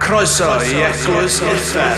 Croeso I Eglwys Uther.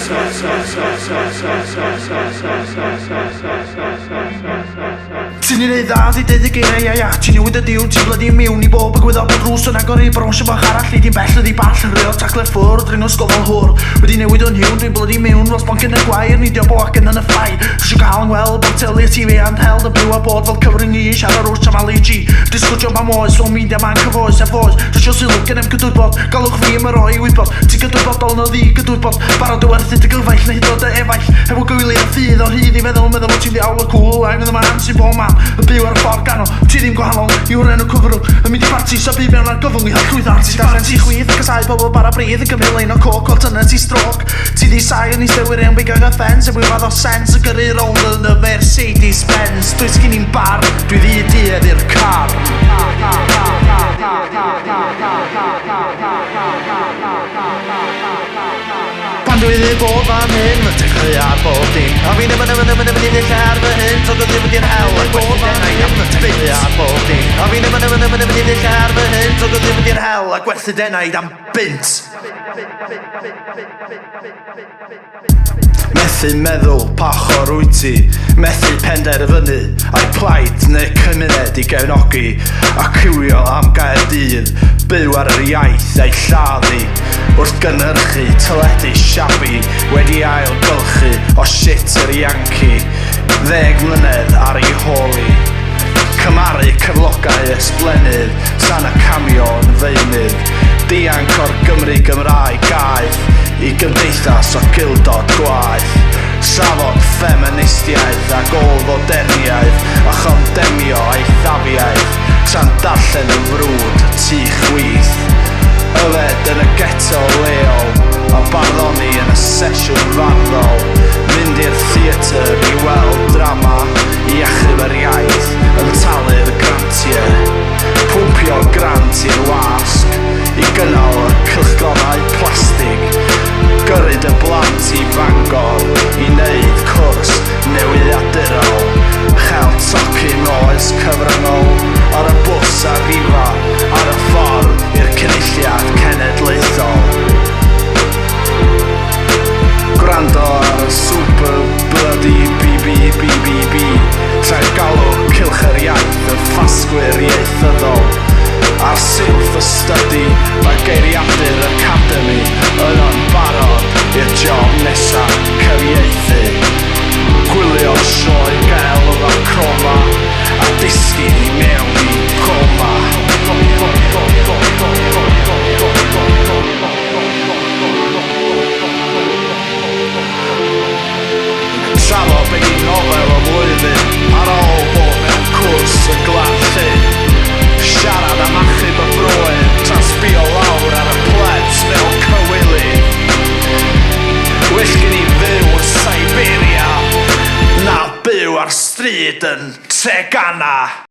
Ti'n ei neud dda, di deud y geiriau, ia. Ti'n newid y diw, ti'n blydi mewn I bob y gwyddor bod drws yn agor I brons y bach arall. Lid i'n bell ydi ball yn rheo tacler ffwrdd, ring o sgofal hwr. Wedi newid o'n hiwn, dwi'n blydi mewn fel sbonc yn y gwair, nidio bo ac yn y ffai. Rysio gael yn weld bod teulu y TV and held y byw a bod fel cyfring I siarad rwrs am Ali G. Disgwtio am oes, fel media man cyfoes a foes. Rysio sylw gen em gydwybod, galwch fi am y roi wybod. Ti gydwybodol na ddi gydwybod, barod y werthu dy gylfaill na hyd o dy efaill. Efo gwyliau a ffydd o hyd I meddwl bod ti'n ddiawl y cwl, I'm in the man sy'n bo man. Y byw ar y ffordd ganol, ti ddim gwahanol yw'r enw cyfrwng yn mynd I parti so bydd mewn ar gyfwng I hal llwyth artist a rent I chwith casau bobl bara bryd yn gymryd un o coc alternate I stroke ti di sai yn istewyr ewn big ag a ffens e wy'n fath o sens y gyrru rownd yn y Mercedes Benz dwi'n sgyn i'n bar, dwi ddi diedd i'r car Pan dwi ddi bod fan hyn, mae'n dechrau ar bob dim A fi ddim yn mynd I ddillar fy hyn, so dwi ddim yn hel ac bod fan hyn Mae'n dechrau ar bob dim A fi ddim yn mynd I ddillar fy hyn, so dwi ddim yn hel ac werthu denaid am bint Methu meddwl pa chor wyt ti Methu penderfynu a'i plaid neu cymuned I gefnogi a cywio am Gaerdydd Byw ar yr iaith a'i lladdu Wrth gynnyrchu tyledu siabi Wedi ailgylchu o shit yr Yankee 10 mlynedd ar ei holi Cymaru cyflogau esblenydd San y camio yn ddeunydd Dianc o'r Gymru Gymraeg gaeth I gymdeithas o gildod gwaith Safod ffeministiaeth a gof o derniaeth A chondemio eithafiaeth Tra'n darllen y frwd tu chwith Yfed yn y geto leol A barddoni yn y sesiwn farddol Mynd i'r theatr I weld drama I achub yr iaith Yn talu'r grantiau Pwmpio grant i'r wasg I gynnal y cylchgonau plastig Gyrryd y blant I Fangor I neud cwrs newyddiadurol Chael tocyn oes cyfryngol Ar y bws a rifa Ar y ffordd i'r cynulliad cenedlaethol Gwrando ar y super bloody BBBBB Tra'n galw cylch yr iaith y ffasgwyr ieithyddol Ar silff y study mae geiriadur academy Yn o'n barod i'r job nesaf cyfieithu Gwylio sioe gael o croma A disgu I mewn I coma Trafod be Di nofel o flwyddyn Ar ôl bod mewn cwrs y glanllu Siarad am achub y broen Tra'n sbio lawr ar y plebs mewn cywilydd Well gen I fyw yn Siberia Na byw ar stryd yn Tegana